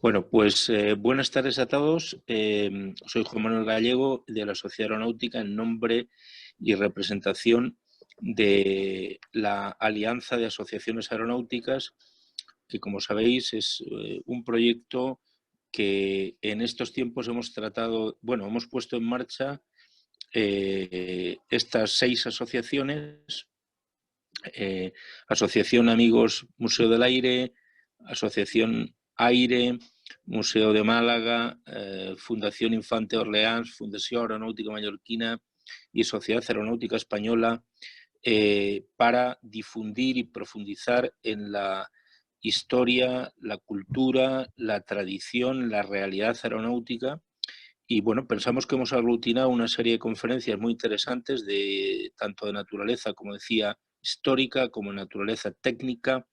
Bueno, pues buenas tardes a todos. Soy Juan Manuel Gallego de la Sociedad Aeronáutica en nombre y representación de la Alianza de Asociaciones Aeronáuticas, que como sabéis es un proyecto que en estos tiempos hemos puesto en marcha estas 6 asociaciones, Asociación Amigos Museo del Aire, Asociación Aire, Museo de Málaga, Fundación Infante Orleans, Fundación Aeronáutica Mallorquina y Sociedad Aeronáutica Española, para difundir y profundizar en la historia, la cultura, la tradición, la realidad aeronáutica. Y bueno, pensamos que hemos aglutinado una serie de conferencias muy interesantes, tanto de naturaleza, como decía, histórica, como de naturaleza técnica.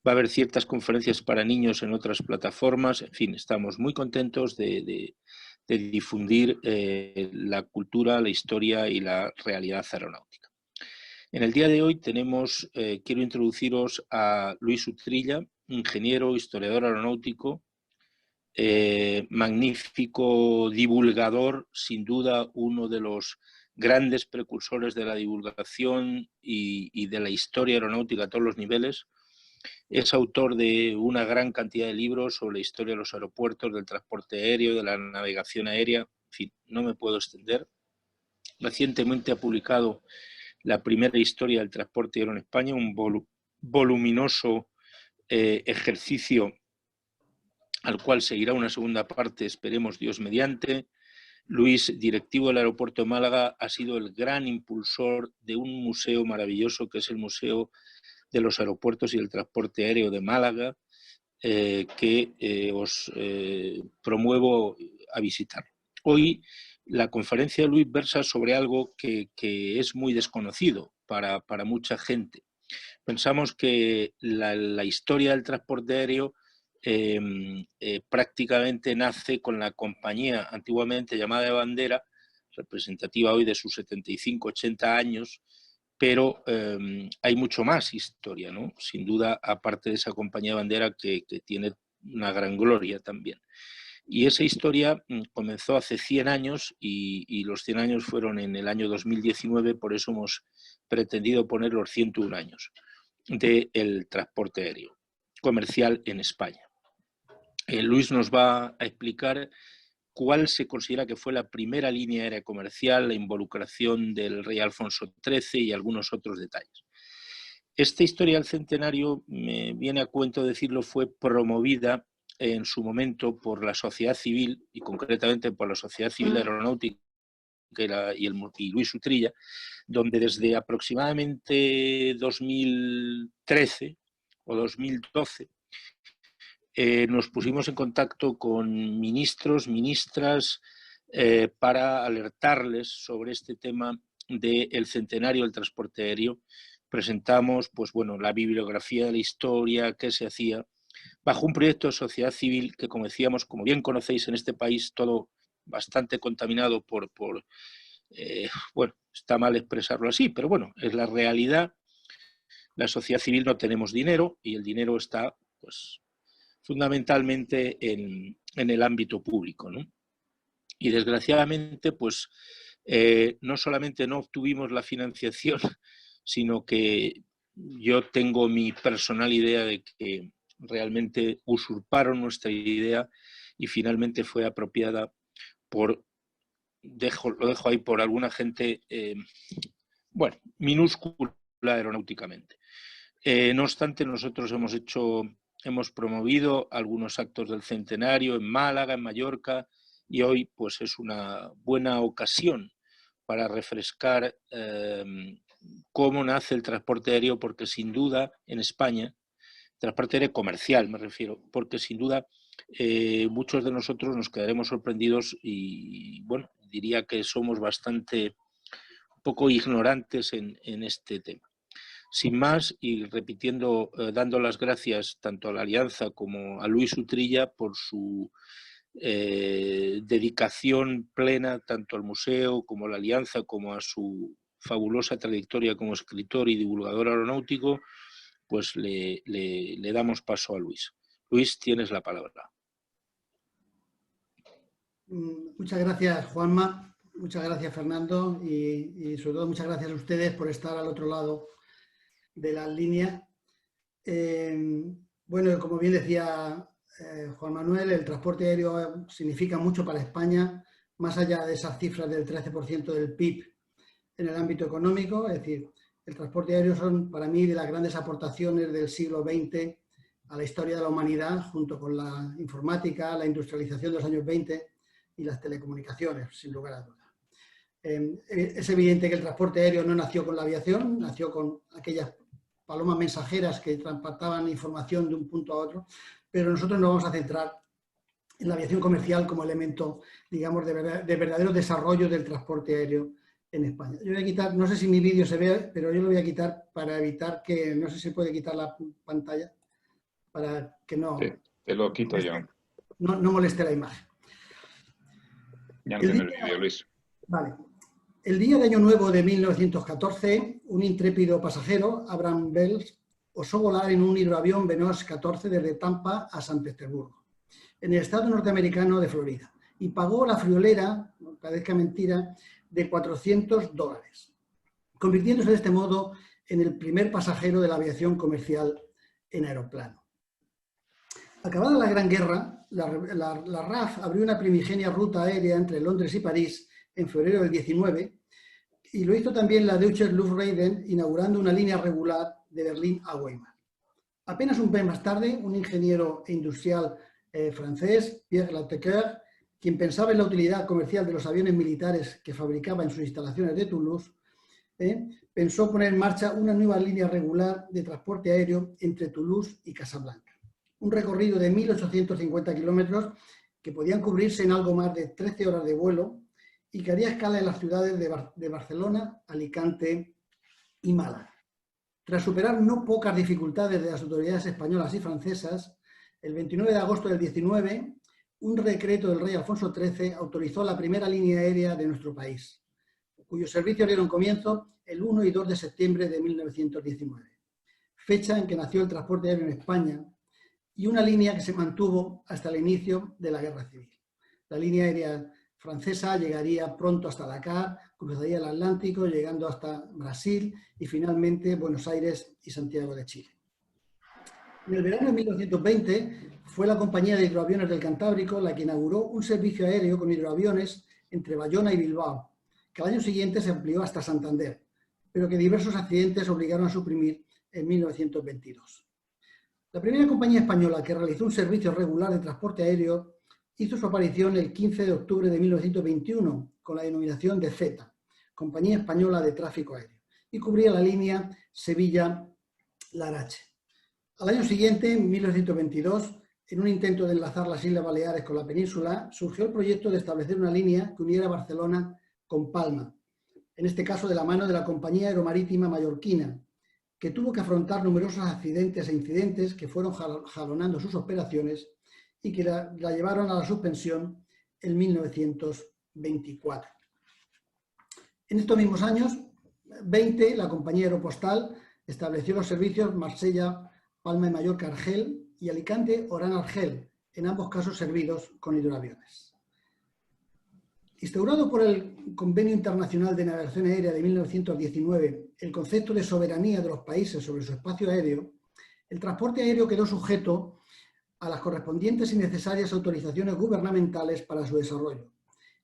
Va a haber ciertas conferencias para niños en otras plataformas. En fin, estamos muy contentos de difundir la cultura, la historia y la realidad aeronáutica. En el día de hoy quiero introduciros a Luis Utrilla, ingeniero, historiador aeronáutico, magnífico divulgador, sin duda uno de los grandes precursores de la divulgación y de la historia aeronáutica a todos los niveles. Es autor de una gran cantidad de libros sobre la historia de los aeropuertos, del transporte aéreo, de la navegación aérea. En fin, no me puedo extender. Recientemente ha publicado la primera historia del transporte aéreo en España, un voluminoso ejercicio al cual seguirá una segunda parte, esperemos Dios mediante. Luis, directivo del aeropuerto de Málaga, ha sido el gran impulsor de un museo maravilloso que es el Museo de los Aeropuertos y el Transporte Aéreo de Málaga, que os promuevo a visitar. Hoy la conferencia de Luis versa sobre algo que es muy desconocido para mucha gente. Pensamos que la historia del transporte aéreo prácticamente nace con la compañía antiguamente llamada de bandera, representativa hoy de sus 75-80 años, pero hay mucho más historia, ¿no? Sin duda, aparte de esa compañía de bandera que tiene una gran gloria también. Y esa historia comenzó hace 100 años y los 100 años fueron en el año 2019, por eso hemos pretendido poner los 101 años del transporte aéreo comercial en España. Luis nos va a explicar cuál se considera que fue la primera línea aérea comercial, la involucración del rey Alfonso XIII y algunos otros detalles. Esta historia del centenario, me viene a cuento decirlo, fue promovida en su momento por la sociedad civil y concretamente por la Sociedad Civil Aeronáutica y Luis Utrilla, donde desde aproximadamente 2013 o 2012 nos pusimos en contacto con ministros, ministras, para alertarles sobre este tema del centenario del transporte aéreo. Presentamos pues, bueno, la bibliografía de la historia, qué se hacía, bajo un proyecto de sociedad civil que, como decíamos, como bien conocéis en este país, todo bastante contaminado bueno, está mal expresarlo así, pero bueno, es la realidad. La sociedad civil no tenemos dinero y el dinero está, pues, fundamentalmente en el ámbito público, ¿no? Y desgraciadamente, pues, no solamente no obtuvimos la financiación, sino que yo tengo mi personal idea de que realmente usurparon nuestra idea y finalmente fue apropiada por, lo dejo ahí, por alguna gente, bueno, minúscula aeronáuticamente. No obstante, nosotros hemos promovido algunos actos del centenario en Málaga, en Mallorca, y hoy pues es una buena ocasión para refrescar cómo nace el transporte aéreo, porque sin duda en España, transporte aéreo comercial me refiero, porque sin duda muchos de nosotros nos quedaremos sorprendidos y bueno, diría que somos bastante poco ignorantes en este tema. Sin más, y repitiendo, dando las gracias tanto a la Alianza como a Luis Utrilla por su dedicación plena tanto al museo como a la Alianza como a su fabulosa trayectoria como escritor y divulgador aeronáutico, pues le damos paso a Luis. Luis, tienes la palabra. Muchas gracias, Juanma. Muchas gracias, Fernando. Y sobre todo muchas gracias a ustedes por estar al otro lado de la línea. Bueno, como bien decía Juan Manuel, el transporte aéreo significa mucho para España, más allá de esas cifras del 13% del PIB en el ámbito económico. Es decir, el transporte aéreo son para mí de las grandes aportaciones del siglo XX a la historia de la humanidad, junto con la informática, la industrialización de los años 20 y las telecomunicaciones, sin lugar a dudas. Es evidente que el transporte aéreo no nació con la aviación, nació con aquellas palomas mensajeras que transportaban información de un punto a otro, pero nosotros nos vamos a centrar en la aviación comercial como elemento, digamos, de verdadero desarrollo del transporte aéreo en España. Yo voy a quitar, no sé si mi vídeo se ve, pero yo lo voy a quitar para evitar que, no sé si se puede quitar la pantalla, para que no... Te lo quito yo. No moleste la imagen. Ya no tiene el vídeo, Luis. Vale. El día de Año Nuevo de 1914, un intrépido pasajero, Abraham Wells, osó volar en un hidroavión Veloz 14 desde Tampa a San Petersburgo, en el estado norteamericano de Florida, y pagó la friolera, no parezca mentira, de $400, convirtiéndose de este modo en el primer pasajero de la aviación comercial en aeroplano. Acabada la Gran Guerra, la RAF abrió una primigenia ruta aérea entre Londres y París en febrero del 19, y lo hizo también la Deutsche Luftraiden, inaugurando una línea regular de Berlín a Weimar. Apenas un mes más tarde, un ingeniero e industrial francés, Pierre Latecoeur, quien pensaba en la utilidad comercial de los aviones militares que fabricaba en sus instalaciones de Toulouse, pensó poner en marcha una nueva línea regular de transporte aéreo entre Toulouse y Casablanca. Un recorrido de 1.850 kilómetros que podían cubrirse en algo más de 13 horas de vuelo y que haría escala en las ciudades de Barcelona, Alicante y Málaga. Tras superar no pocas dificultades de las autoridades españolas y francesas, el 29 de agosto del 19, un decreto del rey Alfonso XIII autorizó la primera línea aérea de nuestro país, cuyos servicios dieron comienzo el 1 y 2 de septiembre de 1919, fecha en que nació el transporte aéreo en España, y una línea que se mantuvo hasta el inicio de la Guerra Civil. La línea aérea francesa llegaría pronto hasta Dakar, cruzaría el Atlántico, llegando hasta Brasil y finalmente Buenos Aires y Santiago de Chile. En el verano de 1920 fue la compañía de hidroaviones del Cantábrico la que inauguró un servicio aéreo con hidroaviones entre Bayona y Bilbao, que al año siguiente se amplió hasta Santander, pero que diversos accidentes obligaron a suprimir en 1922. La primera compañía española que realizó un servicio regular de transporte aéreo hizo su aparición el 15 de octubre de 1921 con la denominación de Z, Compañía Española de Tráfico Aéreo, y cubría la línea Sevilla-Larache. Al año siguiente, en 1922, en un intento de enlazar las Islas Baleares con la península, surgió el proyecto de establecer una línea que uniera Barcelona con Palma, en este caso de la mano de la Compañía Aeromarítima Mallorquina, que tuvo que afrontar numerosos accidentes e incidentes que fueron jalonando sus operaciones y que la llevaron a la suspensión en 1924. En estos mismos años 20, la compañía Aeropostal estableció los servicios Marsella, Palma de Mallorca, Argel y Alicante, Orán, Argel, en ambos casos servidos con hidroaviones. Instaurado por el Convenio Internacional de Navegación Aérea de 1919, el concepto de soberanía de los países sobre su espacio aéreo, el transporte aéreo quedó sujeto a las correspondientes y necesarias autorizaciones gubernamentales para su desarrollo,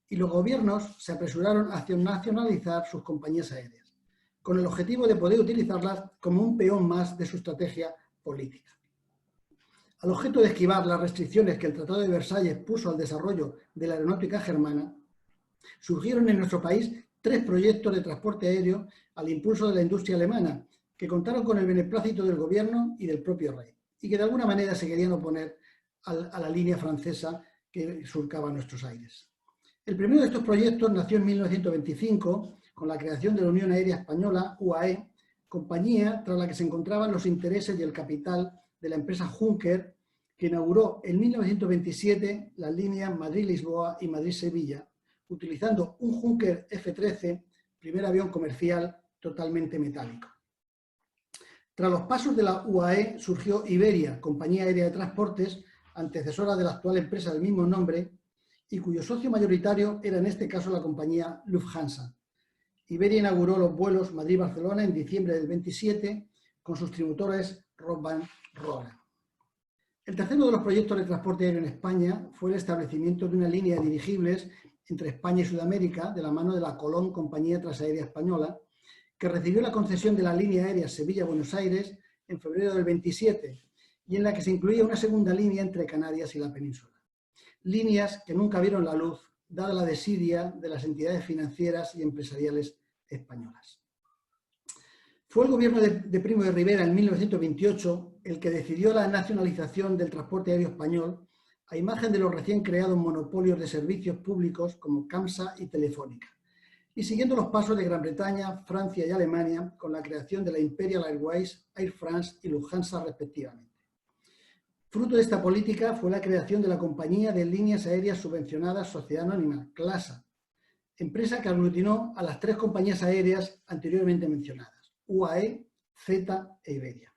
y los gobiernos se apresuraron a nacionalizar sus compañías aéreas, con el objetivo de poder utilizarlas como un peón más de su estrategia política. Al objeto de esquivar las restricciones que el Tratado de Versalles puso al desarrollo de la aeronáutica germana, surgieron en nuestro país 3 proyectos de transporte aéreo al impulso de la industria alemana, que contaron con el beneplácito del gobierno y del propio rey, y que de alguna manera se querían oponer a la línea francesa que surcaba nuestros aires. El primero de estos proyectos nació en 1925 con la creación de la Unión Aérea Española, UAE, compañía tras la que se encontraban los intereses y el capital de la empresa Juncker, que inauguró en 1927 las líneas Madrid-Lisboa y Madrid-Sevilla, utilizando un Juncker F-13, primer avión comercial totalmente metálico. Tras los pasos de la UAE surgió Iberia, compañía aérea de transportes, antecesora de la actual empresa del mismo nombre, y cuyo socio mayoritario era en este caso la compañía Lufthansa. Iberia inauguró los vuelos Madrid-Barcelona en diciembre del 27 con sus trimotores Roland. El tercero de los proyectos de transporte aéreo en España fue el establecimiento de una línea de dirigibles entre España y Sudamérica de la mano de la Colón Compañía Transaérea Española, que recibió la concesión de la línea aérea Sevilla-Buenos Aires en febrero del 27 y en la que se incluía una segunda línea entre Canarias y la península. Líneas que nunca vieron la luz, dada la desidia de las entidades financieras y empresariales españolas. Fue el gobierno de Primo de Rivera en 1928 el que decidió la nacionalización del transporte aéreo español a imagen de los recién creados monopolios de servicios públicos como CAMSA y Telefónica, y siguiendo los pasos de Gran Bretaña, Francia y Alemania con la creación de la Imperial Airways, Air France y Lufthansa respectivamente. Fruto de esta política fue la creación de la Compañía de Líneas Aéreas Subvencionadas Sociedad Anónima, CLASA, empresa que aglutinó a las tres compañías aéreas anteriormente mencionadas, UAE, Z e Iberia.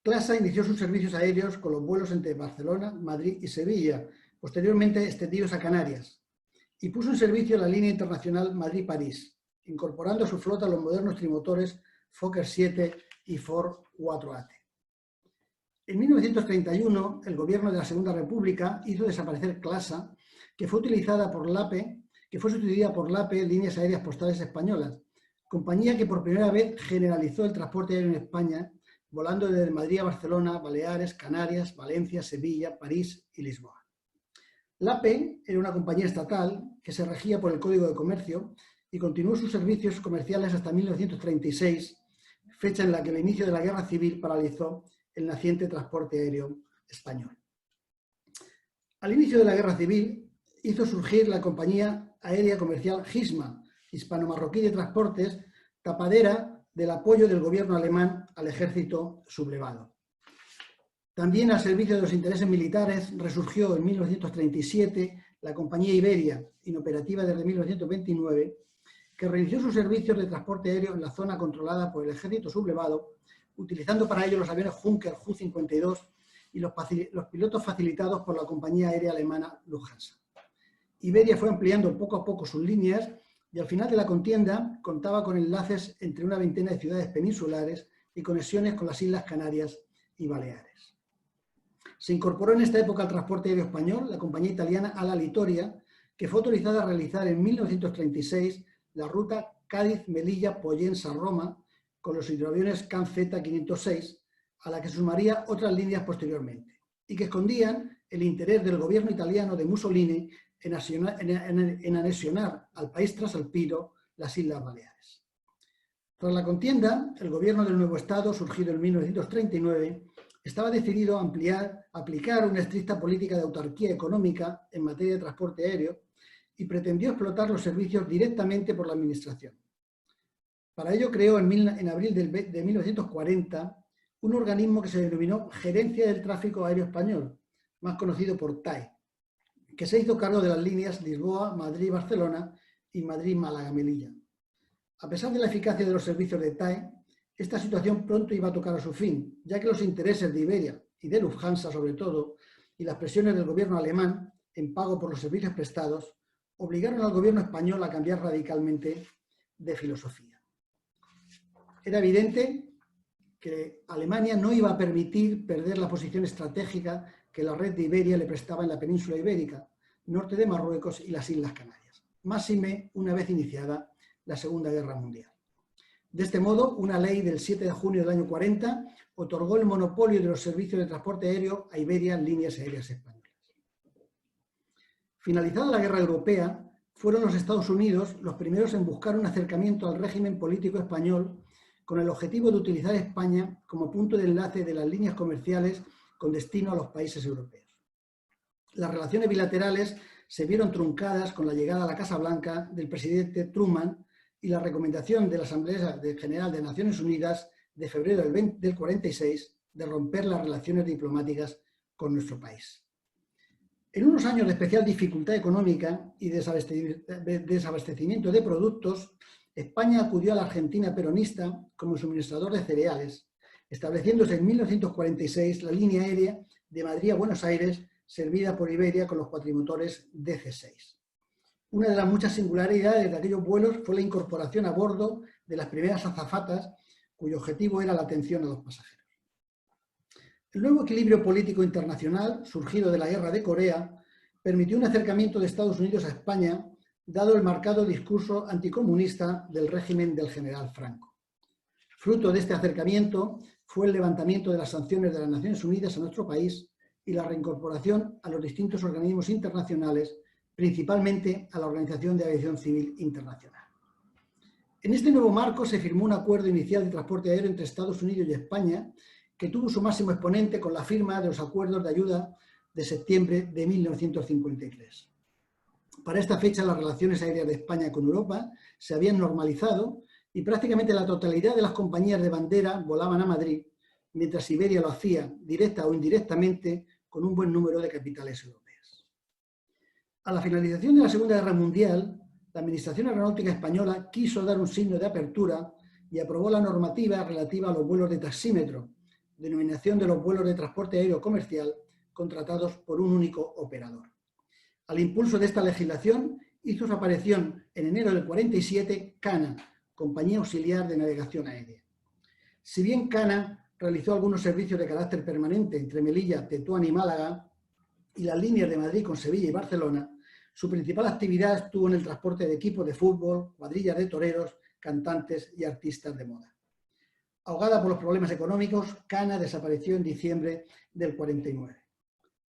CLASA inició sus servicios aéreos con los vuelos entre Barcelona, Madrid y Sevilla, posteriormente extendidos a Canarias, y puso en servicio la línea internacional Madrid-París, incorporando a su flota los modernos trimotores Fokker 7 y Ford 4AT. En 1931, el gobierno de la Segunda República hizo desaparecer CLASA, que fue sustituida por LAPE, Líneas Aéreas Postales Españolas, compañía que por primera vez generalizó el transporte aéreo en España, volando desde Madrid a Barcelona, Baleares, Canarias, Valencia, Sevilla, París y Lisboa. LAPE era una compañía estatal que se regía por el Código de Comercio y continuó sus servicios comerciales hasta 1936, fecha en la que el inicio de la Guerra Civil paralizó el naciente transporte aéreo español. Al inicio de la Guerra Civil hizo surgir la compañía aérea comercial HISMA, Hispano-Marroquí de Transportes, tapadera del apoyo del gobierno alemán al ejército sublevado. También al servicio de los intereses militares resurgió en 1937 la compañía Iberia, inoperativa desde 1929, que reinició sus servicios de transporte aéreo en la zona controlada por el ejército sublevado, utilizando para ello los aviones Junker Ju-52 y los pilotos facilitados por la compañía aérea alemana Lufthansa. Iberia fue ampliando poco a poco sus líneas y al final de la contienda contaba con enlaces entre una veintena de ciudades peninsulares y conexiones con las Islas Canarias y Baleares. Se incorporó en esta época al transporte aéreo español la compañía italiana Ala Litoria, que fue autorizada a realizar en 1936 la ruta Cádiz-Melilla-Poyensa-Roma con los hidroaviones CAN Z506, a la que sumaría otras líneas posteriormente, y que escondían el interés del gobierno italiano de Mussolini en anexionar al país trasalpino las Islas Baleares. Tras la contienda, el gobierno del nuevo Estado, surgido en 1939, estaba decidido a aplicar una estricta política de autarquía económica en materia de transporte aéreo y pretendió explotar los servicios directamente por la administración. Para ello creó en abril de 1940 un organismo que se denominó Gerencia del Tráfico Aéreo Español, más conocido por TAE, que se hizo cargo de las líneas Lisboa, Madrid-Barcelona y Madrid-Málaga-Melilla. A pesar de la eficacia de los servicios de TAE, esta situación pronto iba a tocar a su fin, ya que los intereses de Iberia y de Lufthansa sobre todo, y las presiones del gobierno alemán en pago por los servicios prestados, obligaron al gobierno español a cambiar radicalmente de filosofía. Era evidente que Alemania no iba a permitir perder la posición estratégica que la red de Iberia le prestaba en la península ibérica, norte de Marruecos y las Islas Canarias, máxime una vez iniciada la Segunda Guerra Mundial. De este modo, una ley del 7 de junio del año 40 otorgó el monopolio de los servicios de transporte aéreo a Iberia Líneas Aéreas Españolas. Finalizada la Guerra Europea, fueron los Estados Unidos los primeros en buscar un acercamiento al régimen político español con el objetivo de utilizar España como punto de enlace de las líneas comerciales con destino a los países europeos. Las relaciones bilaterales se vieron truncadas con la llegada a la Casa Blanca del presidente Truman y la recomendación de la Asamblea General de Naciones Unidas de febrero del 46 de romper las relaciones diplomáticas con nuestro país. En unos años de especial dificultad económica y desabastecimiento de productos, España acudió a la Argentina peronista como suministrador de cereales, estableciéndose en 1946 la línea aérea de Madrid a Buenos Aires servida por Iberia con los cuatrimotores DC-6. Una de las muchas singularidades de aquellos vuelos fue la incorporación a bordo de las primeras azafatas, cuyo objetivo era la atención a los pasajeros. El nuevo equilibrio político internacional, surgido de la guerra de Corea, permitió un acercamiento de Estados Unidos a España, dado el marcado discurso anticomunista del régimen del general Franco. Fruto de este acercamiento fue el levantamiento de las sanciones de las Naciones Unidas a nuestro país y la reincorporación a los distintos organismos internacionales, principalmente a la Organización de Aviación Civil Internacional. En este nuevo marco se firmó un acuerdo inicial de transporte aéreo entre Estados Unidos y España, que tuvo su máximo exponente con la firma de los acuerdos de ayuda de septiembre de 1953. Para esta fecha, las relaciones aéreas de España con Europa se habían normalizado y prácticamente la totalidad de las compañías de bandera volaban a Madrid, mientras Iberia lo hacía, directa o indirectamente, con un buen número de capitales europeas. A la finalización de la Segunda Guerra Mundial, la Administración Aeronáutica Española quiso dar un signo de apertura y aprobó la normativa relativa a los vuelos de taxímetro, denominación de los vuelos de transporte aéreo comercial contratados por un único operador. Al impulso de esta legislación hizo su aparición en enero del 47 CANA, Compañía Auxiliar de Navegación Aérea. Si bien CANA realizó algunos servicios de carácter permanente entre Melilla, Tetuán y Málaga y las líneas de Madrid con Sevilla y Barcelona, su principal actividad estuvo en el transporte de equipos de fútbol, cuadrillas de toreros, cantantes y artistas de moda. Ahogada por los problemas económicos, CANA desapareció en diciembre del 49.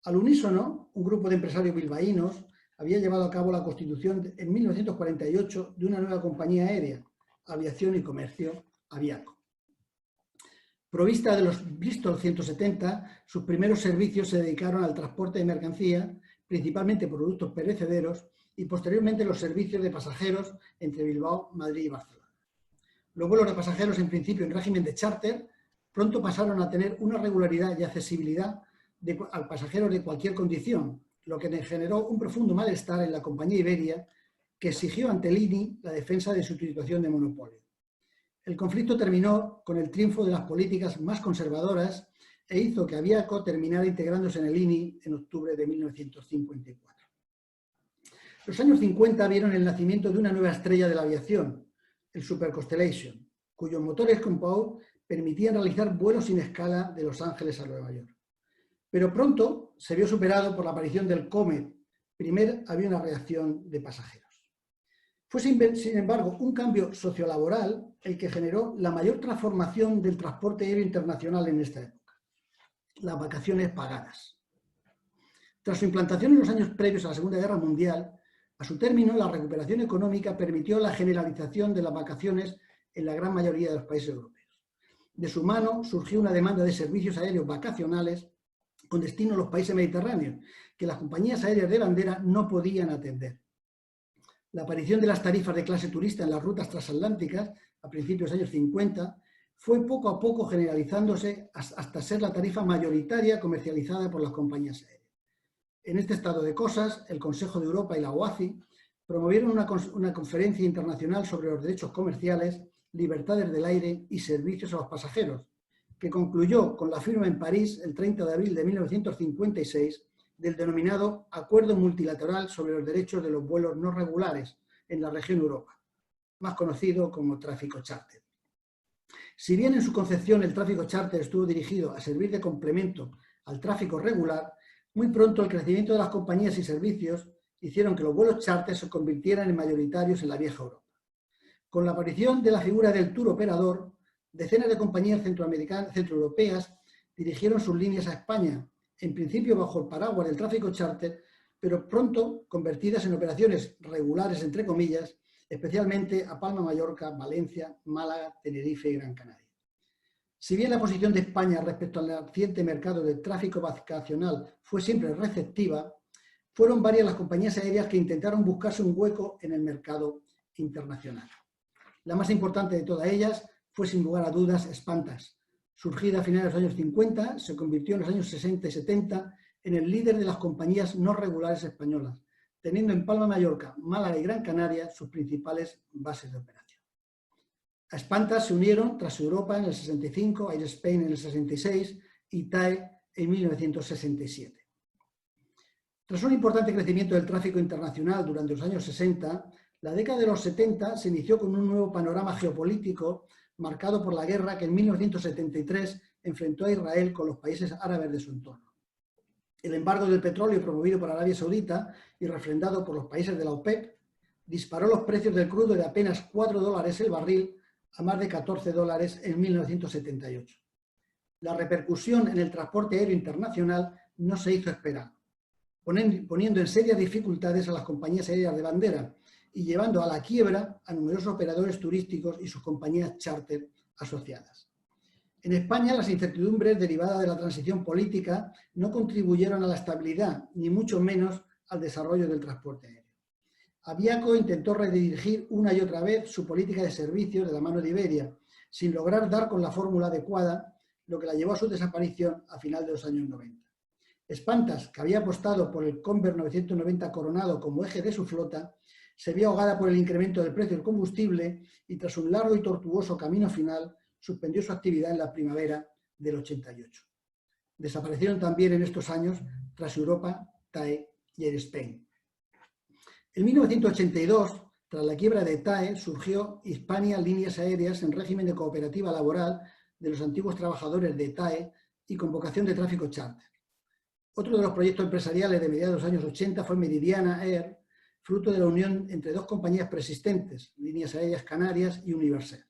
Al unísono, un grupo de empresarios bilbaínos había llevado a cabo la constitución en 1948 de una nueva compañía aérea, Aviación y Comercio, Aviaco. Provista de los Bristol 170, sus primeros servicios se dedicaron al transporte de mercancía, principalmente productos perecederos, y posteriormente los servicios de pasajeros entre Bilbao, Madrid y Barcelona. Los vuelos de pasajeros, en principio en régimen de charter, pronto pasaron a tener una regularidad y accesibilidad al pasajero de cualquier condición, lo que generó un profundo malestar en la compañía Iberia, que exigió ante el INI la defensa de su situación de monopolio. El conflicto terminó con el triunfo de las políticas más conservadoras e hizo que Aviaco terminara integrándose en el INI en octubre de 1954. Los años 50 vieron el nacimiento de una nueva estrella de la aviación, el Super Constellation, cuyos motores compound permitían realizar vuelos sin escala de Los Ángeles a Nueva York. Pero pronto se vio superado por la aparición del Comet, primer avión a reacción de pasajeros. Fue, sin embargo, un cambio sociolaboral el que generó la mayor transformación del transporte aéreo internacional en esta época: las vacaciones pagadas. Tras su implantación en los años previos a la Segunda Guerra Mundial, a su término, la recuperación económica permitió la generalización de las vacaciones en la gran mayoría de los países europeos. De su mano surgió una demanda de servicios aéreos vacacionales con destino a los países mediterráneos, que las compañías aéreas de bandera no podían atender. La aparición de las tarifas de clase turista en las rutas transatlánticas, a principios de los años 50, fue poco a poco generalizándose hasta ser la tarifa mayoritaria comercializada por las compañías aéreas. En este estado de cosas, el Consejo de Europa y la OACI promovieron una conferencia internacional sobre los derechos comerciales, libertades del aire y servicios a los pasajeros, que concluyó con la firma en París el 30 de abril de 1956 del denominado Acuerdo Multilateral sobre los Derechos de los Vuelos No Regulares en la región Europa, más conocido como tráfico charter. Si bien en su concepción el tráfico charter estuvo dirigido a servir de complemento al tráfico regular, muy pronto el crecimiento de las compañías y servicios hicieron que los vuelos charter se convirtieran en mayoritarios en la vieja Europa. Con la aparición de la figura del tour operador, decenas de compañías centroeuropeas dirigieron sus líneas a España, en principio bajo el paraguas del tráfico charter, pero pronto convertidas en operaciones regulares, entre comillas, especialmente a Palma, Mallorca, Valencia, Málaga, Tenerife y Gran Canaria. Si bien la posición de España respecto al naciente mercado del tráfico vacacional fue siempre receptiva, fueron varias las compañías aéreas que intentaron buscarse un hueco en el mercado internacional. La más importante de todas ellas fue, sin lugar a dudas, Qantas. Surgida a finales de los años 50, se convirtió en los años 60 y 70 en el líder de las compañías no regulares españolas, teniendo en Palma, Mallorca, Málaga y Gran Canaria sus principales bases de operación. A Qantas se unieron tras Europa en el 65, Air Spain en el 66 y TAE en 1967. Tras un importante crecimiento del tráfico internacional durante los años 60, la década de los 70 se inició con un nuevo panorama geopolítico marcado por la guerra que en 1973 enfrentó a Israel con los países árabes de su entorno. El embargo del petróleo promovido por Arabia Saudita y refrendado por los países de la OPEP disparó los precios del crudo de apenas $4 el barril a más de $14 en 1978. La repercusión en el transporte aéreo internacional no se hizo esperar, poniendo en serias dificultades a las compañías aéreas de bandera y llevando a la quiebra a numerosos operadores turísticos y sus compañías charter asociadas. En España, las incertidumbres derivadas de la transición política no contribuyeron a la estabilidad, ni mucho menos al desarrollo del transporte aéreo. Aviaco intentó redirigir una y otra vez su política de servicios de la mano de Iberia, sin lograr dar con la fórmula adecuada, lo que la llevó a su desaparición a final de los años 90. Espantas, que había apostado por el Conver 990 Coronado como eje de su flota, se vio ahogada por el incremento del precio del combustible y tras un largo y tortuoso camino final, suspendió su actividad en la primavera del 88. Desaparecieron también en estos años Transeuropa, TAE y Air Spain. En 1982, tras la quiebra de TAE, surgió Hispania Líneas Aéreas en régimen de cooperativa laboral de los antiguos trabajadores de TAE y con vocación de tráfico charter. Otro de los proyectos empresariales de mediados de los años 80 fue Meridiana Air, fruto de la unión entre dos compañías preexistentes, Líneas Aéreas Canarias y Universair.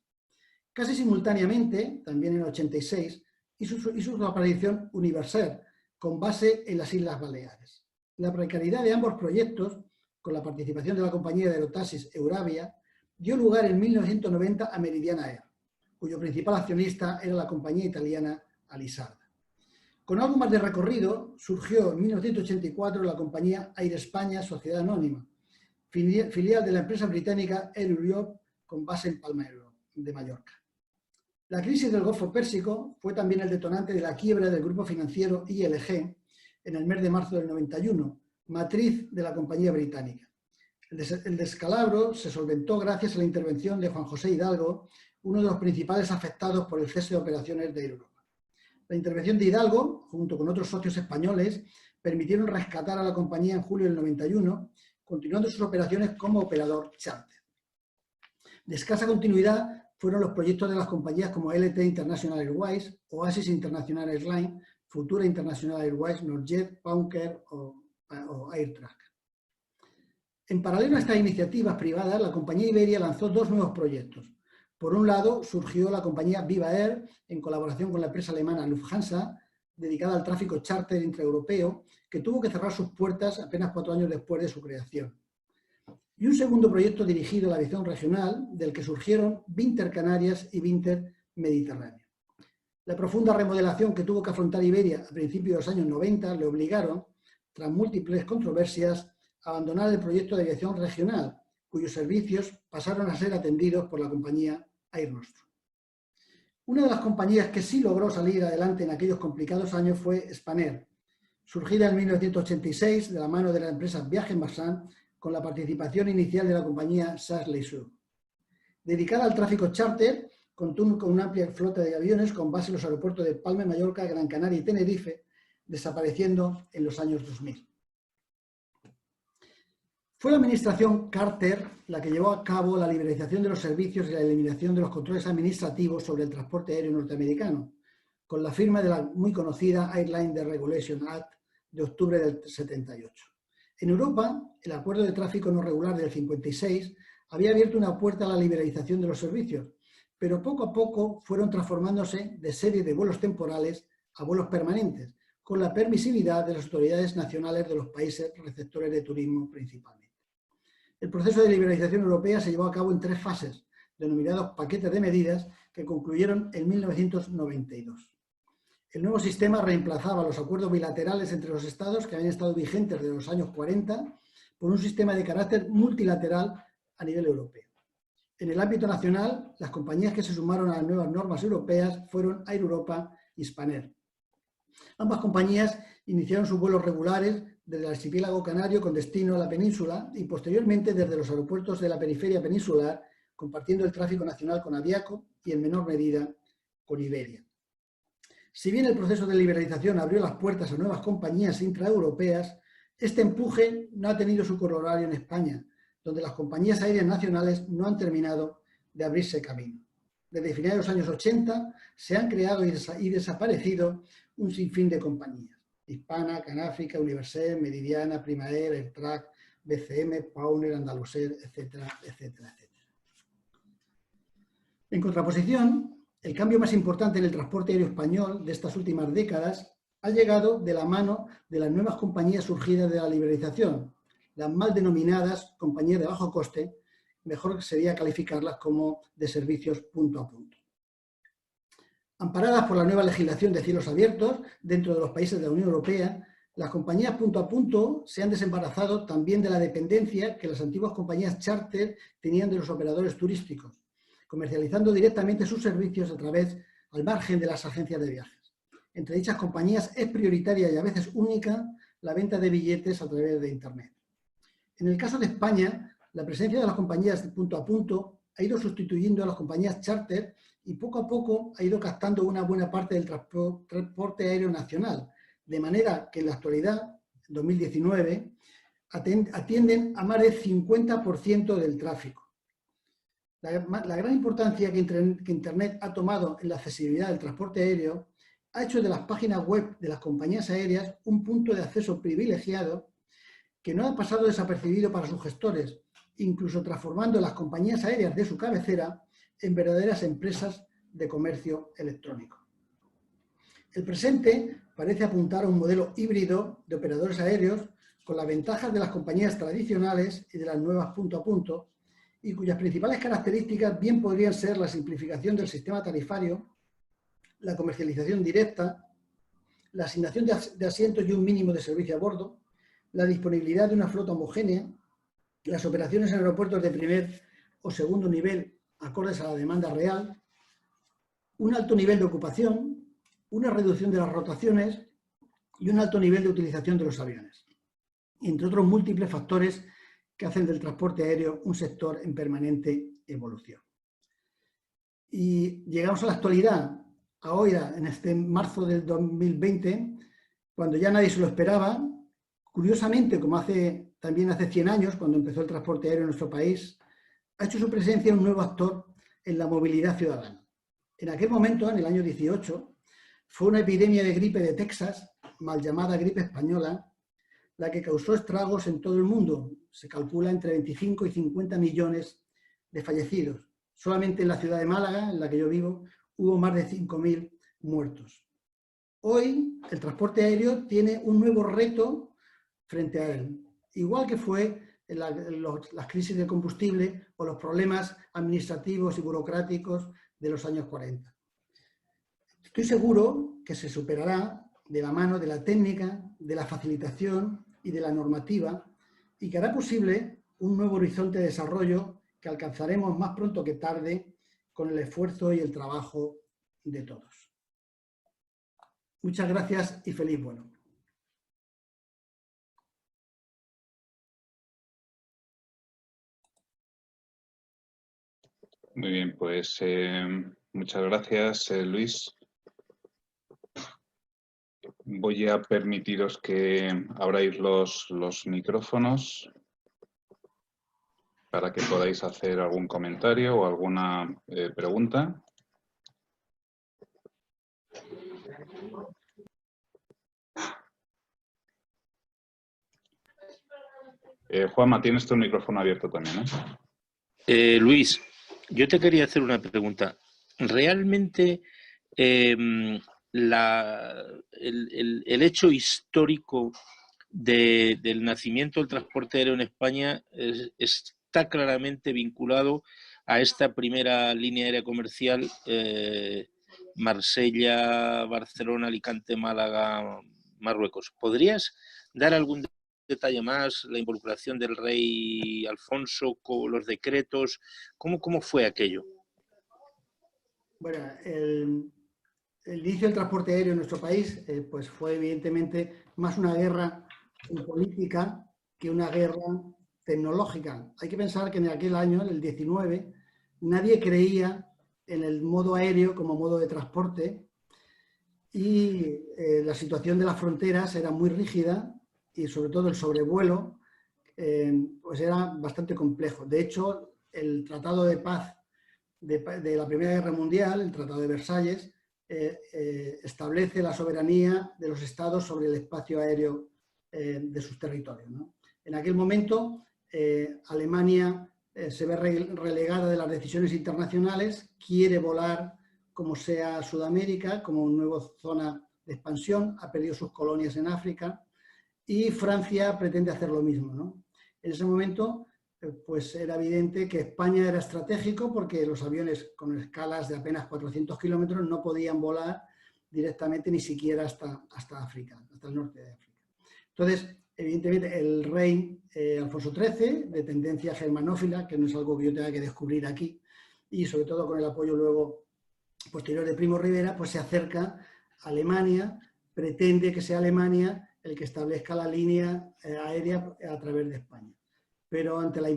Casi simultáneamente, también en el 86, hizo su aparición Universair, con base en las Islas Baleares. La precariedad de ambos proyectos, con la participación de la compañía de aerotaxis Euravia, dio lugar en 1990 a Meridiana Air, cuyo principal accionista era la compañía italiana Alisarda. Con algo más de recorrido, surgió en 1984 la compañía Air España Sociedad Anónima, filial de la empresa británica Air Europe con base en Palma de Mallorca. La crisis del Golfo Pérsico fue también el detonante de la quiebra del grupo financiero ILG en el mes de marzo del 91, matriz de la compañía británica. El descalabro se solventó gracias a la intervención de Juan José Hidalgo, uno de los principales afectados por el cese de operaciones de Air Europa. La intervención de Hidalgo, junto con otros socios españoles, permitieron rescatar a la compañía en julio del 91, continuando sus operaciones como operador charter. De escasa continuidad fueron los proyectos de las compañías como LT International Airways, Oasis International Airlines, Futura International Airways, Northjet, Paunker o AirTrack. En paralelo a estas iniciativas privadas, la compañía Iberia lanzó dos nuevos proyectos. Por un lado, surgió la compañía Viva Air, en colaboración con la empresa alemana Lufthansa, dedicada al tráfico charter intraeuropeo, que tuvo que cerrar sus puertas apenas 4 años después de su creación. Y un segundo proyecto dirigido a la aviación regional, del que surgieron Vinter Canarias y Vinter Mediterráneo. La profunda remodelación que tuvo que afrontar Iberia a principios de los años 90 le obligaron, tras múltiples controversias, a abandonar el proyecto de aviación regional, cuyos servicios pasaron a ser atendidos por la compañía Air Nostrum. Una de las compañías que sí logró salir adelante en aquellos complicados años fue Spanair, surgida en 1986 de la mano de la empresa Viajes Marsan, con la participación inicial de la compañía SAS Leisure. Dedicada al tráfico charter, contó con una amplia flota de aviones con base en los aeropuertos de Palma de Mallorca, Gran Canaria y Tenerife, desapareciendo en los años 2000. Fue la administración Carter la que llevó a cabo la liberalización de los servicios y la eliminación de los controles administrativos sobre el transporte aéreo norteamericano, con la firma de la muy conocida Airline Deregulation Act de octubre del 78. En Europa, el acuerdo de tráfico no regular del 56 había abierto una puerta a la liberalización de los servicios, pero poco a poco fueron transformándose de serie de vuelos temporales a vuelos permanentes, con la permisividad de las autoridades nacionales de los países receptores de turismo principalmente. El proceso de liberalización europea se llevó a cabo en 3 fases, denominados paquetes de medidas, que concluyeron en 1992. El nuevo sistema reemplazaba los acuerdos bilaterales entre los estados que habían estado vigentes desde los años 40 por un sistema de carácter multilateral a nivel europeo. En el ámbito nacional, las compañías que se sumaron a las nuevas normas europeas fueron Air Europa y Spanair. Ambas compañías iniciaron sus vuelos regulares desde el archipiélago canario con destino a la península y posteriormente desde los aeropuertos de la periferia peninsular, compartiendo el tráfico nacional con Aviaco y en menor medida con Iberia. Si bien el proceso de liberalización abrió las puertas a nuevas compañías intraeuropeas, Este empuje no ha tenido su corolario en España, donde las compañías aéreas nacionales no han terminado de abrirse camino. Desde finales de los años 80 se han creado y desaparecido un sinfín de compañías. Hispana, Canáfrica, Universal, Meridiana, Primaer, Airtrack, BCM, Pauner, Andaluser, etcétera, etcétera, etcétera. En contraposición, el cambio más importante en el transporte aéreo español de estas últimas décadas ha llegado de la mano de las nuevas compañías surgidas de la liberalización, las mal denominadas compañías de bajo coste, mejor sería calificarlas como de servicios punto a punto. Amparadas por la nueva legislación de cielos abiertos dentro de los países de la Unión Europea, las compañías punto a punto se han desembarazado también de la dependencia que las antiguas compañías charter tenían de los operadores turísticos, comercializando directamente sus servicios a través, al margen de las agencias de viajes. Entre dichas compañías es prioritaria y a veces única la venta de billetes a través de Internet. En el caso de España, la presencia de las compañías de punto a punto ha ido sustituyendo a las compañías charter y poco a poco ha ido captando una buena parte del transporte aéreo nacional, de manera que en la actualidad, en 2019, atienden a más del 50% del tráfico. La gran importancia que Internet ha tomado en la accesibilidad del transporte aéreo ha hecho de las páginas web de las compañías aéreas un punto de acceso privilegiado que no ha pasado desapercibido para sus gestores, incluso transformando las compañías aéreas de su cabecera en verdaderas empresas de comercio electrónico. El presente parece apuntar a un modelo híbrido de operadores aéreos con las ventajas de las compañías tradicionales y de las nuevas punto a punto, y cuyas principales características bien podrían ser la simplificación del sistema tarifario, la comercialización directa, la asignación de asientos y un mínimo de servicio a bordo, la disponibilidad de una flota homogénea, las operaciones en aeropuertos de primer o segundo nivel acordes a la demanda real, un alto nivel de ocupación, una reducción de las rotaciones y un alto nivel de utilización de los aviones, entre otros múltiples factores que hacen del transporte aéreo un sector en permanente evolución. Y llegamos a la actualidad, ahora en este marzo del 2020, cuando ya nadie se lo esperaba. Curiosamente, como también hace 100 años, cuando empezó el transporte aéreo en nuestro país, ha hecho su presencia un nuevo actor en la movilidad ciudadana. En aquel momento, en el año 18, fue una epidemia de gripe de Texas, mal llamada gripe española, la que causó estragos en todo el mundo. Se calcula entre 25 y 50 millones de fallecidos. Solamente en la ciudad de Málaga, en la que yo vivo, hubo más de 5.000 muertos. Hoy, el transporte aéreo tiene un nuevo reto frente a él, igual que fue en las crisis de combustible o los problemas administrativos y burocráticos de los años 40. Estoy seguro que se superará de la mano de la técnica, de la facilitación y de la normativa, y que hará posible un nuevo horizonte de desarrollo que alcanzaremos más pronto que tarde con el esfuerzo y el trabajo de todos. Muchas gracias y feliz vuelo. Muy bien, pues muchas gracias, Luis. Voy a permitiros que abráis los micrófonos para que podáis hacer algún comentario o alguna pregunta. Juanma, tienes tu micrófono abierto también, ¿eh? Luis, yo te quería hacer una pregunta. ¿Realmente el hecho histórico del nacimiento del transporte aéreo en España está claramente vinculado a esta primera línea aérea comercial Marsella, Barcelona, Alicante, Málaga, Marruecos? ¿Podrías dar algún detalle más? La involucración del rey Alfonso con los decretos, ¿cómo fue aquello? Bueno, el inicio del transporte aéreo en nuestro país pues fue evidentemente más una guerra política que una guerra tecnológica. Hay que pensar que en aquel año, en el 19, nadie creía en el modo aéreo como modo de transporte y la situación de las fronteras era muy rígida y sobre todo el sobrevuelo, pues era bastante complejo. De hecho, el Tratado de Paz de la Primera Guerra Mundial, el Tratado de Versalles, establece la soberanía de los estados sobre el espacio aéreo de sus territorios, ¿no? En aquel momento, Alemania se ve relegada de las decisiones internacionales, quiere volar como sea Sudamérica, como una nueva zona de expansión, ha perdido sus colonias en África, y Francia pretende hacer lo mismo, ¿no? En ese momento, pues era evidente que España era estratégico porque los aviones con escalas de apenas 400 kilómetros no podían volar directamente ni siquiera hasta África, hasta el norte de África. Entonces, evidentemente, el rey Alfonso XIII, de tendencia germanófila, que no es algo que yo tenga que descubrir aquí, y sobre todo con el apoyo luego posterior de Primo Rivera, pues se acerca a Alemania, pretende que sea Alemania el que establezca la línea aérea a través de España. Pero ante la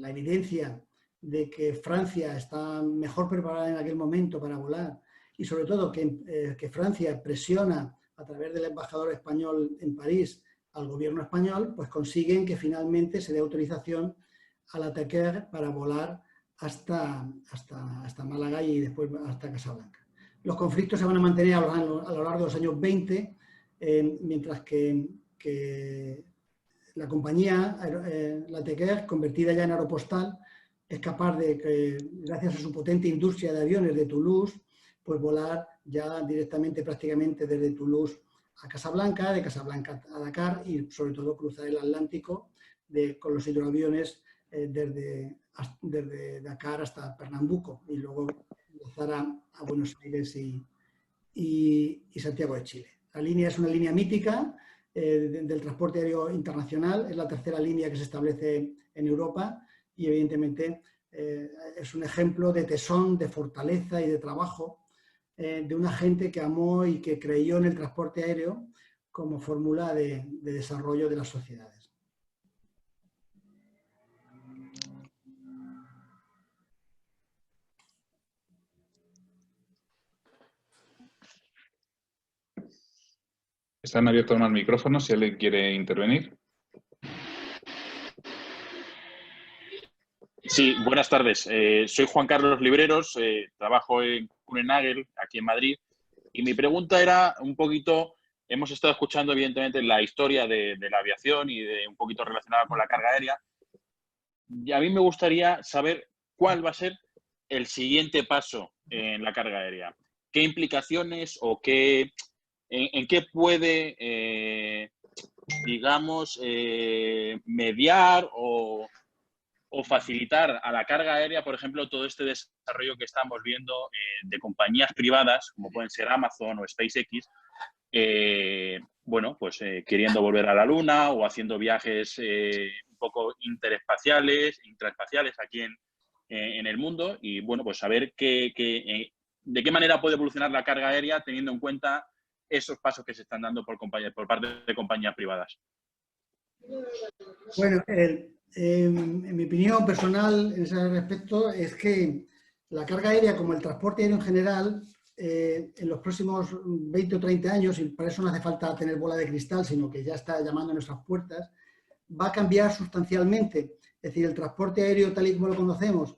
evidencia de que Francia está mejor preparada en aquel momento para volar y sobre todo que Francia presiona a través del embajador español en París al gobierno español, pues consiguen que finalmente se dé autorización a la Tequer para volar hasta Málaga y después hasta Casablanca. Los conflictos se van a mantener a lo largo de los años 20, mientras que la compañía, la Tequer, convertida ya en aeropostal, es capaz de, gracias a su potente industria de aviones de Toulouse, pues volar ya directamente prácticamente desde Toulouse a Casablanca, de Casablanca a Dakar y sobre todo cruzar el Atlántico con los hidroaviones desde Dakar hasta Pernambuco y luego enlazar a Buenos Aires y Santiago de Chile. La línea es una línea mítica del transporte aéreo internacional, es la tercera línea que se establece en Europa y evidentemente es un ejemplo de tesón, de fortaleza y de trabajo de una gente que amó y que creyó en el transporte aéreo como fórmula de desarrollo de las sociedades. Están abiertos más micrófonos si alguien quiere intervenir. Sí, buenas tardes. Soy Juan Carlos Libreros, trabajo en Kuehne+Nagel, aquí en Madrid, y mi pregunta era un poquito, hemos estado escuchando evidentemente la historia de la aviación y un poquito relacionada con la carga aérea, y a mí me gustaría saber cuál va a ser el siguiente paso en la carga aérea. ¿Qué implicaciones o en qué puede, digamos, mediar o facilitar a la carga aérea, por ejemplo, todo este desarrollo que estamos viendo de compañías privadas, como pueden ser Amazon o SpaceX, bueno, pues queriendo volver a la Luna o haciendo viajes un poco intraespaciales aquí en el mundo y, bueno, pues saber de qué manera puede evolucionar la carga aérea teniendo en cuenta esos pasos que se están dando por parte de compañías privadas. Bueno, en mi opinión personal en ese respecto es que la carga aérea, como el transporte aéreo en general, en los próximos 20 o 30 años, y para eso no hace falta tener bola de cristal, sino que ya está llamando a nuestras puertas, va a cambiar sustancialmente. Es decir, el transporte aéreo tal y como lo conocemos,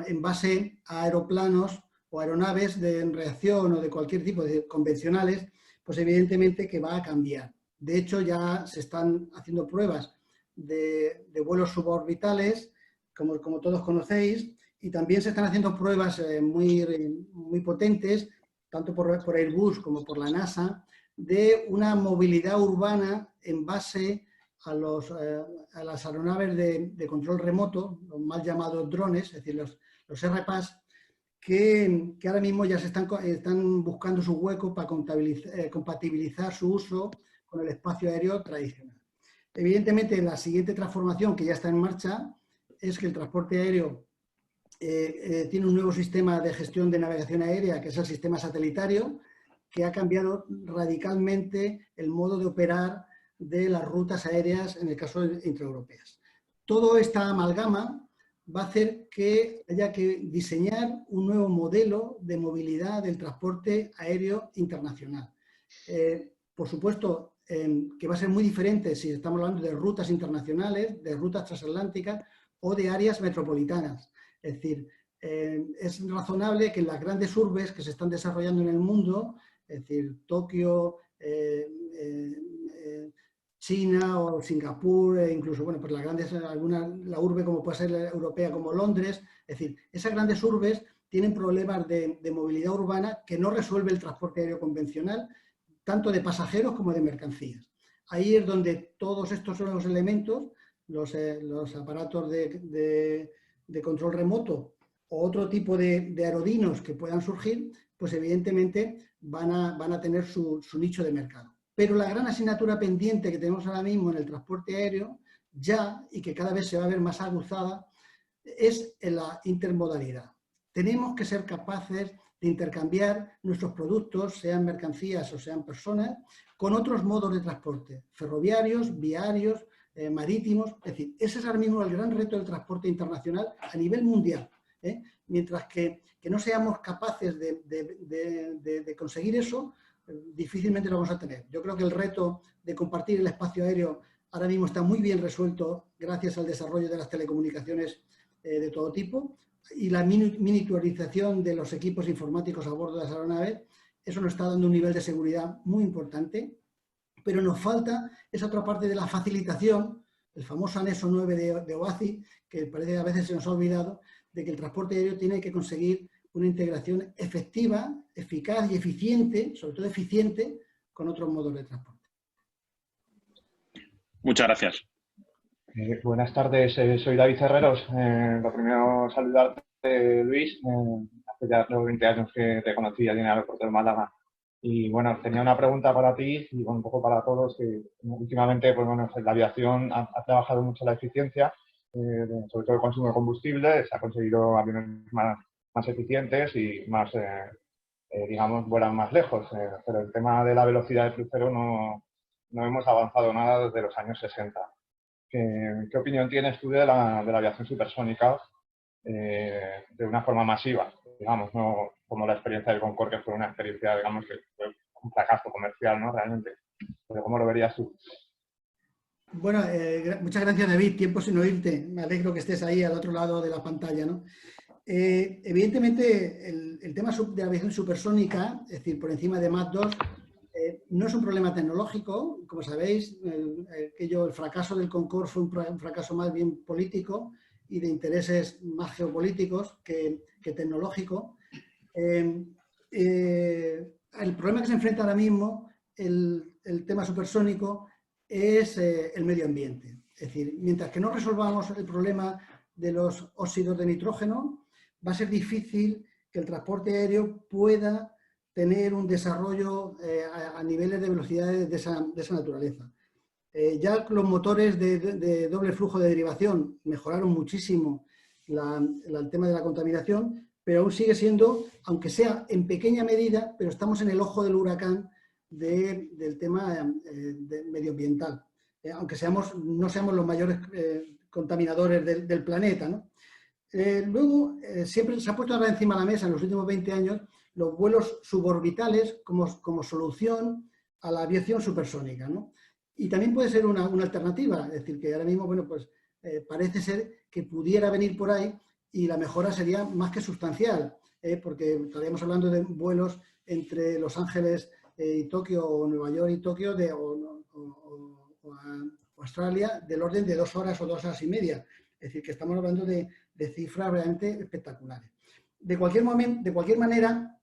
en base a aeroplanos o aeronaves en reacción o de cualquier tipo de convencionales, pues evidentemente que va a cambiar. De hecho, ya se están haciendo pruebas de vuelos suborbitales, como todos conocéis, y también se están haciendo pruebas muy potentes, tanto por Airbus como por la NASA, de una movilidad urbana en base a las aeronaves de control remoto, los mal llamados drones, es decir, los RPAS, que ahora mismo ya están buscando su hueco para compatibilizar su uso con el espacio aéreo tradicional. Evidentemente, la siguiente transformación que ya está en marcha es que el transporte aéreo tiene un nuevo sistema de gestión de navegación aérea, que es el sistema satelitario, que ha cambiado radicalmente el modo de operar de las rutas aéreas, en el caso intraeuropeas. Toda esta amalgama va a hacer que haya que diseñar un nuevo modelo de movilidad del transporte aéreo internacional. Por supuesto, que va a ser muy diferente si estamos hablando de rutas internacionales, de rutas transatlánticas o de áreas metropolitanas. Es decir, es razonable que en las grandes urbes que se están desarrollando en el mundo, es decir, Tokio, China o Singapur, incluso, bueno, pues las grandes, la urbe como puede ser la europea como Londres, es decir, esas grandes urbes tienen problemas de movilidad urbana que no resuelve el transporte aéreo convencional, tanto de pasajeros como de mercancías. Ahí es donde todos estos son los elementos, los aparatos de control remoto o otro tipo de aerodinos que puedan surgir, pues evidentemente van a tener su nicho de mercado. Pero la gran asignatura pendiente que tenemos ahora mismo en el transporte aéreo, ya, y que cada vez se va a ver más aguzada, es en la intermodalidad. Tenemos que ser capaces de intercambiar nuestros productos, sean mercancías o sean personas, con otros modos de transporte, ferroviarios, viarios, marítimos. Es decir, ese es ahora mismo el gran reto del transporte internacional a nivel mundial. Mientras que no seamos capaces de conseguir eso, difícilmente lo vamos a tener. Yo creo que el reto de compartir el espacio aéreo ahora mismo está muy bien resuelto gracias al desarrollo de las telecomunicaciones de todo tipo y la miniaturización de los equipos informáticos a bordo de las aeronaves. Eso nos está dando un nivel de seguridad muy importante, pero nos falta esa otra parte de la facilitación, el famoso anexo 9 de OACI, que parece que a veces se nos ha olvidado, de que el transporte aéreo tiene que conseguir una integración efectiva, eficaz y eficiente, sobre todo eficiente, con otros modos de transporte. Muchas gracias. Buenas tardes, soy David Herreros. Lo primero, saludarte, Luis. Hace ya 20 años que te conocí allí en el aeropuerto de Málaga. Y bueno, tenía una pregunta para ti y un poco para todos, que últimamente, pues bueno, la aviación ha trabajado mucho la eficiencia, sobre todo el consumo de combustible. Se ha conseguido aviones más eficientes y más, digamos, vuelan más lejos. Pero el tema de la velocidad de crucero no hemos avanzado nada desde los años 60. ¿Qué opinión tienes tú de la aviación supersónica de una forma masiva? Digamos, no como la experiencia del Concorde, que fue una experiencia, digamos, que fue un fracaso comercial, ¿no? Realmente. Pero ¿cómo lo verías tú? Bueno, muchas gracias, David. Tiempo sin oírte. Me alegro que estés ahí al otro lado de la pantalla, ¿no? Evidentemente, el tema de la aviación supersónica, es decir, por encima de Mach 2, no es un problema tecnológico. Como sabéis, el fracaso del Concorde fue un fracaso más bien político y de intereses más geopolíticos que tecnológico. El problema que se enfrenta ahora mismo el tema supersónico es el medio ambiente. Es decir, mientras que no resolvamos el problema de los óxidos de nitrógeno, va a ser difícil que el transporte aéreo pueda tener un desarrollo a niveles de velocidades de esa naturaleza. Ya los motores de doble flujo de derivación mejoraron muchísimo el tema de la contaminación, pero aún sigue siendo, aunque sea en pequeña medida, pero estamos en el ojo del huracán del tema medioambiental, aunque no seamos los mayores contaminadores del planeta, ¿no? Luego, siempre se ha puesto ahora encima de la mesa en los últimos 20 años los vuelos suborbitales como solución a la aviación supersónica, ¿no? Y también puede ser una alternativa, es decir, que ahora mismo, bueno, pues parece ser que pudiera venir por ahí y la mejora sería más que sustancial, porque estaríamos hablando de vuelos entre Los Ángeles y Tokio, o Nueva York y Tokio, o Australia, del orden de 2 horas o 2 horas y media. Es decir, que estamos hablando de cifras realmente espectaculares. De cualquier manera,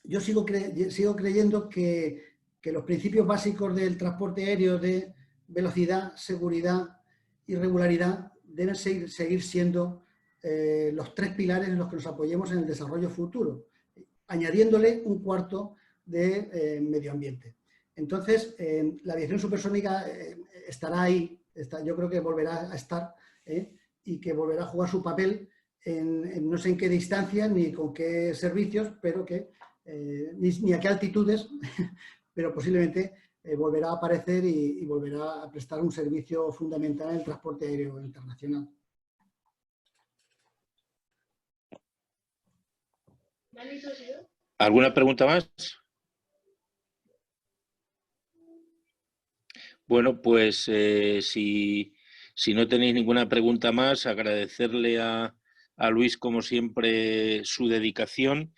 yo sigo creyendo que los principios básicos del transporte aéreo de velocidad, seguridad y regularidad deben seguir siendo los 3 pilares en los que nos apoyemos en el desarrollo futuro, añadiéndole un cuarto de medio ambiente. Entonces, la aviación supersónica estará ahí, yo creo que volverá a estar y que volverá a jugar su papel en no sé en qué distancia ni con qué servicios, pero que ni a qué altitudes, pero posiblemente volverá a aparecer y volverá a prestar un servicio fundamental en el transporte aéreo internacional. ¿Alguna pregunta más? Bueno, pues si no tenéis ninguna pregunta más, agradecerle a Luis, como siempre, su dedicación.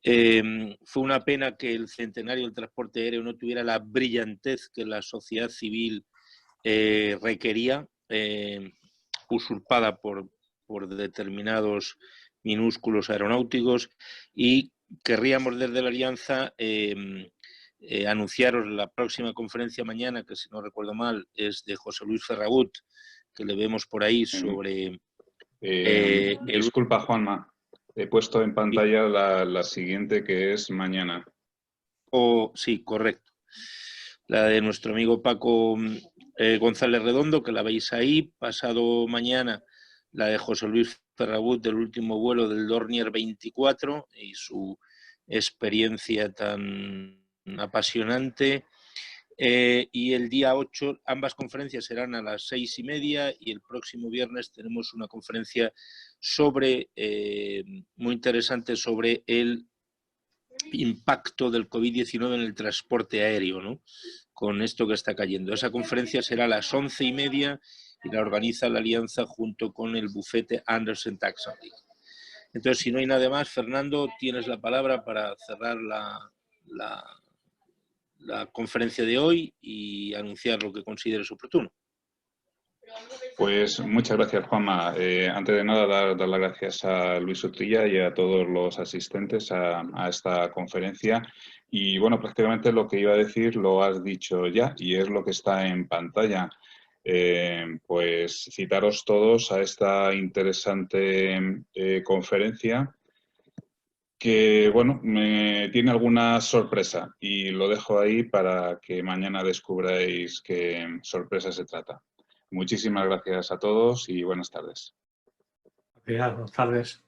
Fue una pena que el centenario del transporte aéreo no tuviera la brillantez que la sociedad civil requería, usurpada por determinados minúsculos aeronáuticos, y querríamos desde la Alianza anunciaros la próxima conferencia mañana, que si no recuerdo mal es de José Luis Ferragut, que le vemos por ahí sobre... disculpa, Juanma, he puesto en pantalla la siguiente, que es mañana. Sí, correcto. La de nuestro amigo Paco González Redondo, que la veis ahí. Pasado mañana la de José Luis Ferragut, del último vuelo del Dornier 24 y su experiencia tan apasionante. Y el día 8, ambas conferencias serán a las 6:30, y el próximo viernes tenemos una conferencia muy interesante sobre el impacto del COVID-19 en el transporte aéreo, ¿no? Con esto que está cayendo. Esa conferencia será a las 11:30 y la organiza la Alianza junto con el bufete Andersen Tax & Legal. Entonces, si no hay nada más, Fernando, tienes la palabra para cerrar la conferencia de hoy y anunciar lo que consideres oportuno. Pues muchas gracias, Juanma. Antes de nada, dar las gracias a Luis Utrilla y a todos los asistentes a esta conferencia. Y bueno, prácticamente lo que iba a decir lo has dicho ya, y es lo que está en pantalla. Pues citaros todos a esta interesante conferencia, que, bueno, me tiene alguna sorpresa, y lo dejo ahí para que mañana descubráis qué sorpresa se trata. Muchísimas gracias a todos y buenas tardes. Buenas tardes.